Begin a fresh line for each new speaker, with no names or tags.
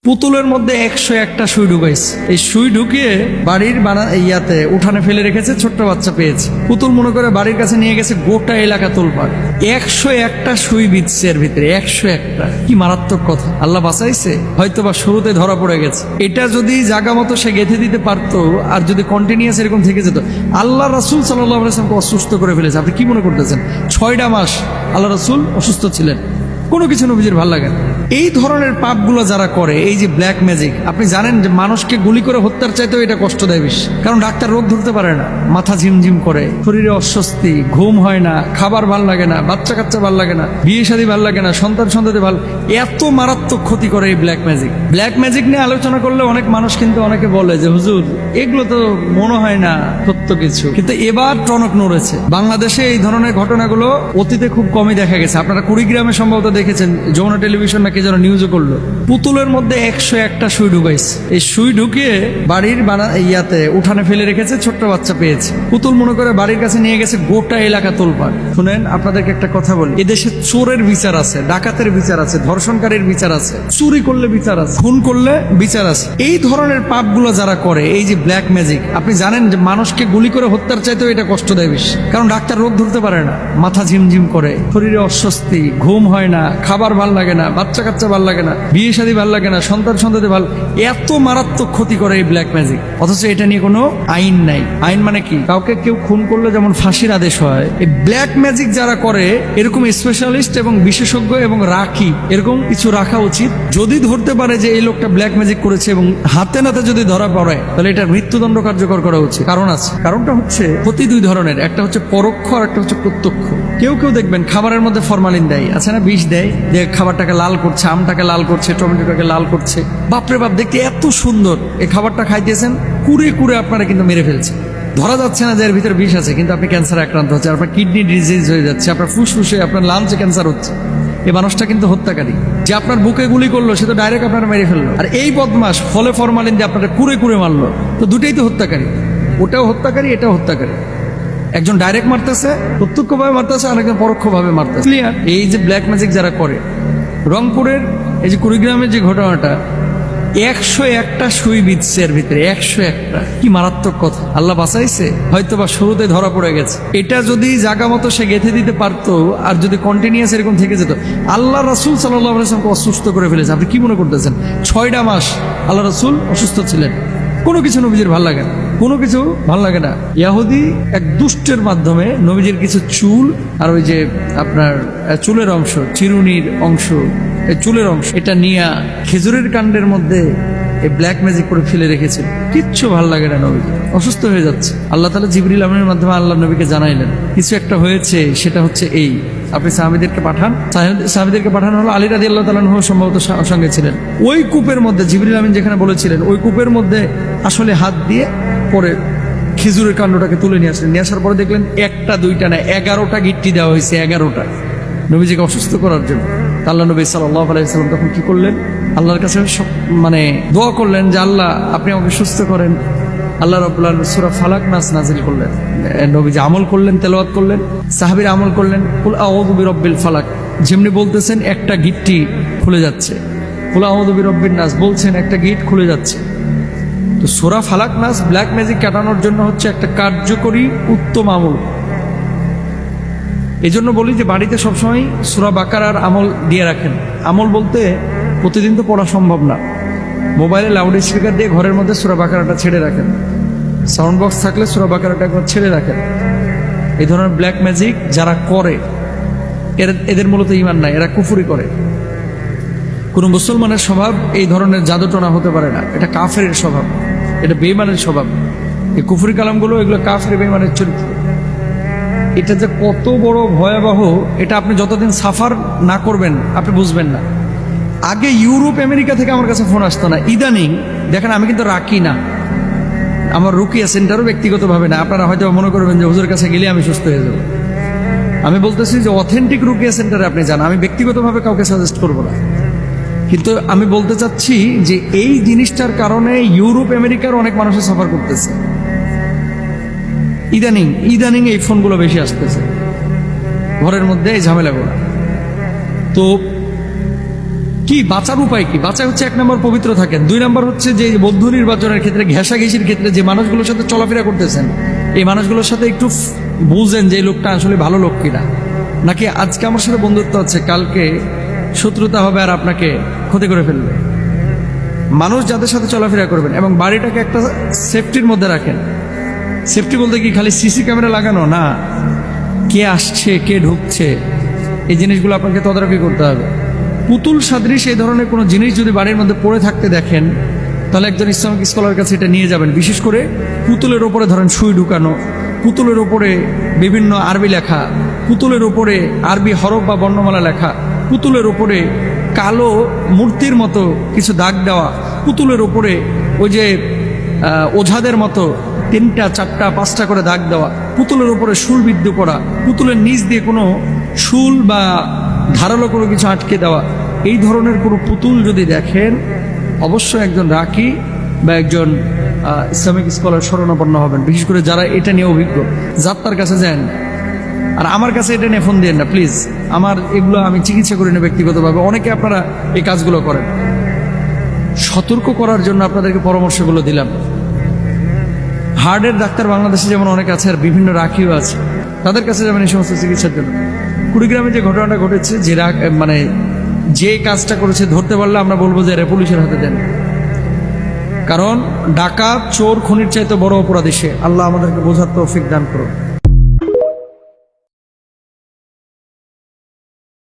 পুতুলের মধ্যে 101টা সুই ঢুকাইছে। এই সুই ঢুকিয়ে বাড়ির উঠানে ফেলে রেখেছে, ছোট্ট বাচ্চা পেয়েছে। পুতুল মনে করে বাড়ির কাছে নিয়ে গেছে, গোটা এলাকা তোলপাড়। 101টা সুই বিচ্ছে এর ভিতরে, 101টা। কি মারাত্মক কথা! আল্লাহ বাঁচাইছে, হয়তো বা শুরুতে ধরা পড়ে গেছে। এটা যদি জায়গা মতো সে গেঁথে দিতে পারতো, আর যদি কন্টিনিউয়াস এরকম থেকে যেত। আল্লাহ রাসূল সাল্লাল্লাহু আলাইহি ওয়াসাল্লামকে অসুস্থ করে ফেলেছে। আপনি কি মনে করতেছেন 6টা মাস আল্লাহ রাসূল অসুস্থ ছিলেন? কোনো কিছু নবীজির ভালো লাগে না। এই ধরনের পাপগুলো যারা করে, এই যে ব্ল্যাক ম্যাজিক, আপনি জানেন যে মানুষকে গুলি করে হত্যার চাইতেও এটা কষ্ট দেয় বেশি। কারণ ডাক্তার রোগ ধরতে পারে না, মাথা ঝিমঝিম করে, শরীরে অস্বস্তি, ঘুম হয় না, খাবার ভাল লাগে না, বাচ্চা কাচ্চা ভাল লাগে না, বিয়ে শাদী ভাল লাগে না, সন্তানদের ভাল। এত মারাত্মক ক্ষতি করে এই ব্ল্যাক ম্যাজিক। ব্ল্যাক ম্যাজিক নিয়ে আলোচনা করলে অনেক মানুষ কিন্তু অনেকে বলে যে হুজুর এগুলো তো মনে হয় না সত্য কিছু। কিন্তু এবার টনক নড়েছে। বাংলাদেশে এই ধরনের ঘটনাগুলো অতীতে খুব কমই দেখা গেছে। আপনারা কুড়িগ্রামে সম্ভবত দেখেছেন, যমুনা টেলিভিশন নাকি যেন নিউজও করলো, পুতুলের মধ্যে 101টা সুই ঢুকাইছে। এই সুই ঢুকিয়ে বাড়ির উঠানে ফেলে রেখেছে, ছোট্ট বাচ্চা পেয়েছে। পুতুল মনে করে বাড়ির কাছে নিয়ে গেছে, গোটা এলাকা তোলপাড়। শুনেন, আপনাদেরকে একটা কথা বলি, এদেশে চোরের বিচার আছে, ডাকাতের বিচার আছে, ধর্ষণকারীর বিচার আছে, চুরি করলে বিচার আছে, খুন করলে বিচার আছে। এই ধরনের পাপগুলো যারা করে, এই যে ব্ল্যাক ম্যাজিক, আপনি জানেন যে মানুষকে গুলি করে হত্যার চাইতেও এটা কষ্ট দেয় বেশি। কারণ ডাক্তার রোগ ধরতে পারে না, মাথা ঝিমঝিম করে, শরীরে অস্বস্তি, ঘুম হয় না, খাবার ভাল লাগে না, বাচ্চা কাচ্চা ভাল লাগে না, বিয়ে শাদী ভাল লাগে না, সন্তানদের ভাল। এত মারাত্মক ক্ষতি করে এই ব্ল্যাক ম্যাজিক। অথচ এটা নিয়ে কোনো আইন নাই। আইন মানে কি? কাউকে কেউ খুন করলে যেমন ফাঁসির আদেশ হয়, এই ব্ল্যাক ম্যাজিক যারা করে, এরকম স্পেশালিস্ট এবং বিশেষজ্ঞ এবং রাখি, এরকম কিছু রাখা উচিত। যদি ধরতে পারে যে এই লোকটা ব্ল্যাক ম্যাজিক করেছে এবং হাতে নাতে যদি ধরা পড়ে, তাহলে এটার মৃত্যুদণ্ড কার্যকর করা উচিত। কারণ আছে, কারণটা হচ্ছে প্রতি দুই ধরনের, একটা হচ্ছে পরোক্ষ আর একটা হচ্ছে প্রত্যক্ষ। কেউ দেখবেন খাবারের মধ্যে ফরমালিন দেয়, আছে না, বিষ দেয়, যে খাবারটাকে লাল করছে, আমটাকে লাল করছে, টমেটোটাকে লাল করছে। বাপরে বাপ, দেখতে এত সুন্দর। এই খাবারটা খাইতেছেন, কুড়ে আপনারা কিন্তু মেরে ফেলছে। ধরা যাচ্ছে না যে এর ভিতরে বিষ আছে, কিন্তু আপনি ক্যান্সারে আক্রান্ত হচ্ছে, আপনার কিডনি ডিজিজ হয়ে যাচ্ছে, আপনার ফুসফুসে, আপনার লাঞ্চে ক্যান্সার হচ্ছে। এই মানুষটা কিন্তু হত্যাকারী। যে আপনার বুকে গুলি করলো, সে তো ডাইরেক্ট আপনারা মেরে ফেললো। আর এই বদমাস ফলে ফরমালিন দিয়ে আপনারা কুড়ে মারলো, তো দুটেই তো হত্যাকারী। ওটাও হত্যাকারী, এটাও হত্যাকারী। একজন ডাইরেক্ট মারতেছে, প্রত্যক্ষভাবে মারতেছে, আরেকজন পরোক্ষভাবে মারতেছে। ক্লিয়ার? এই যে ব্ল্যাক ম্যাজিক যারা করে, রংপুরের এই যে কুড়িগ্রামের যে ঘটনাটা, 101টা সুই বিচ্ছে এর ভিতরে, 101টা। কি মারাত্মক কথা! আল্লাহ বাঁচাইছে, হয়তো বা শুরুতে ধরা পড়ে গেছে। এটা যদি জায়গা মতো সে গেঁথে দিতে পারতো, আর যদি কন্টিনিউয়াস এরকম থেকে যেত। আল্লাহ রাসূল সাল্লাল্লাহু আলাইহি ওয়াসাল্লামকে অসুস্থ করে ফেলেছে। আপনি কি মনে করতেছেন 6টা মাস আল্লাহ রাসূল অসুস্থ ছিলেন? কোনো কিছু নবীজির ভাল লাগে না, কোনো কিছু ভাল লাগে না। ইহুদি এক দুষ্টের মাধ্যমে নবীজির কিছু চুল আর ওই যে আপনার চুলের অংশ, চিরুনির অংশ, চুলের অংশ, এটা নিয়ে খেজুরের কাণ্ডের মধ্যে এই ব্ল্যাক ম্যাজিক করে ফেলে রেখেছিল। কিচ্ছু ভাল লাগে না, নবীজি অসুস্থ হয়ে যাচ্ছে। আল্লাহ তাআলা জিবরিল আমিনের মাধ্যমে আল্লাহ নবীকে জানাইলেন কিছু একটা হয়েছে, সেটা হচ্ছে এই, আপনি সাহাবীদেরকে পাঠান। সাহাবীদেরকে পাঠানো হলো। আলী রাদিয়াল্লাহু তাআলা আনহু সম্ভবত সঙ্গে ছিলেন। ওই কূপের মধ্যে জিবরিল আমিন যেখানে বলেছিলেন, ওই কূপের মধ্যে আসলে হাত দিয়ে পরে খেজুরের কাণ্ডটাকে তুলে নিয়ে আসলেন। নিয়ে আসার পরে দেখলেন একটা দুইটা না, 11টা গিট্টি দেওয়া হয়েছে, 11টা, নবীজিকে অসুস্থ করার জন্য। আল্লাহ নবী সাল্লাল্লাহু আলাইহি ওয়াসাল্লাম তখন কি করলেন? আল্লাহর কাছে দোয়া করলেন যে আল্লাহ আপনি আমাকে সুস্থ করেন। আল্লাহ রাব্বুল আলামিন সূরা ফালাক নাস নাযিল করলেন। নবীজি আমল করলেন, তেলাওয়াত করলেন, সাহাবীরা আমল করলেন। কুল আউযু বিরাব্বিল ফালাক যেমনি বলতেছেন, একটা গিট্টি খুলে যাচ্ছে। কুল আউযু বিরাব্বিন নাস বলছেন, একটা গিট খুলে যাচ্ছে। তো সূরা ফালাক নাস ব্ল্যাক ম্যাজিক কাটানোর জন্য হচ্ছে একটা কার্যকরী উত্তম আমল। এই জন্য বলি যে বাড়িতে সবসময় সূরা বাকারার আমল দিয়ে রাখেন। আমল বলতে প্রতিদিন তো পড়া সম্ভব না। মোবাইলে লাউড স্পিকার দিয়ে ঘরের মধ্যে সূরা বাকারাটা ছেড়ে রাখেন। সাউন্ড বক্স থাকলে সূরা বাকারাটা একবার ছেড়ে রাখেন। এই ধরনের ব্ল্যাক ম্যাজিক যারা করে, এদের মূলত ঈমান নাই, এরা কুফরি করে। কোন মুসলমানের স্বভাব এই ধরনের জাদুটনা হতে পারে না। এটা কাফেরের স্বভাব, এটা বেঈমানের স্বভাব। এই কুফরি কালামগুলো, এগুলো কাফের বেঈমানের চরিত্র। এটা যে কত বড় ভয়াবহ, এটা আপনি যতদিন সাফার না করবেন আপনি বুঝবেন না। আগে ইউরোপ আমেরিকা থেকে আমার কাছে ফোন আসতো না, ইদানিং দেখেন, আমি কিন্তু রাখি না, আমার রুকিয়া সেন্টারও ব্যক্তিগতভাবে না। আপনারা হয়তো মনে করবেন যে হুজুরের কাছে গেলে আমি সুস্থ হয়ে যাব। আমি বলতেছি যে অথেন্টিক রুকিয়া সেন্টারে আপনি যান, আমি ব্যক্তিগতভাবে কাউকে সাজেস্ট করবো না। কিন্তু আমি বলতে চাচ্ছি যে এই জিনিসটার কারণে ইউরোপ আমেরিকার অনেক মানুষের সাফার করতেছে। ইদানিং এই ফোনগুলো বেশি আসতেছে, ঘরের মধ্যে এই ঝামেলাগুলো। তো কি বাঁচার উপায় কি? বাঁচা হচ্ছে 1 নম্বর পবিত্র থাকেন, 2 নম্বর হচ্ছে যে বন্ধু নির্বাচনের ক্ষেত্রে, ঘেঁষাঘেঁষির ক্ষেত্রে যে মানুষগুলোর সাথে চলাফেরা করতেছেন, এই মানুষগুলোর সাথে একটু বুঝেন যে এই লোকটা আসলে ভালো লোক কিনা, নাকি আজকে আমার সাথে বন্ধুত্ব হচ্ছে, কালকে শত্রুতা হবে আর আপনাকে ক্ষতি করে ফেলবে। মানুষ যাদের সাথে চলাফেরা করবেন, এবং বাড়িটাকে একটা সেফটির মধ্যে রাখেন। সেফটি বলতে কি খালি সিসি ক্যামেরা লাগানো না, কে আসছে কে ঢুকছে এই জিনিসগুলো আপনাকে তদারকি করতে হবে। পুতুল সাদৃশ এই ধরনের কোনো জিনিস যদি বাড়ির মধ্যে পড়ে থাকতে দেখেন, তাহলে একজন ইসলামিক স্কলার কাছে এটা নিয়ে যাবেন। বিশেষ করে পুতুলের ওপরে ধরেন সুই ঢুকানো, পুতুলের ওপরে বিভিন্ন আরবি লেখা, পুতুলের ওপরে আরবি হরফ বা বর্ণমালা লেখা, পুতুলের ওপরে কালো মূর্তির মতো কিছু দাগ দেওয়া, পুতুলের ওপরে ওই যে ওঝাদের মতো 3টা 4টা 5টা করে দাগ দেওয়া, পুতুলের উপরে শুল বিদ্ধ করা, পুতুলের নিচ দিয়ে কোনো শুল বা ধারালো কোনো কিছু আটকে দেওয়া, এই ধরনের কোনো পুতুল যদি দেখেন, অবশ্যই একজন রাকি বা একজন ইসলামিক স্কলার শরণাপন্ন হবেন। বিশেষ করে যারা এটা নিয়ে অভিজ্ঞ, যাত্রার কাছে যান। আর আমার কাছে এটা নিয়ে ফোন দিয়েন না প্লিজ, আমার এগুলো আমি চিকিৎসা করি না ব্যক্তিগতভাবে। অনেকে আপনারা এই কাজগুলো করেন। সতর্ক করার জন্য আপনাদেরকে পরামর্শগুলো দিলাম। হার্টের ডাক্তার বাংলাদেশে যেমন অনেক আছে, আর বিভিন্ন রাখিও আছে, তাদের কাছে যাবেন এই সমস্ত চিকিৎসার জন্য। কুড়িগ্রামে যে ঘটনাটা ঘটেছে, যে মানে যে কাজটা করেছে ধরতে পারলে আমরা বলবো যে পুলিশের হাতে দেন। কারণ ডাকাত, চোর, খুনির চাইতে বড় অপরাধী সে। আল্লাহ আমাদেরকে বোঝার তৌফিক দান করুন।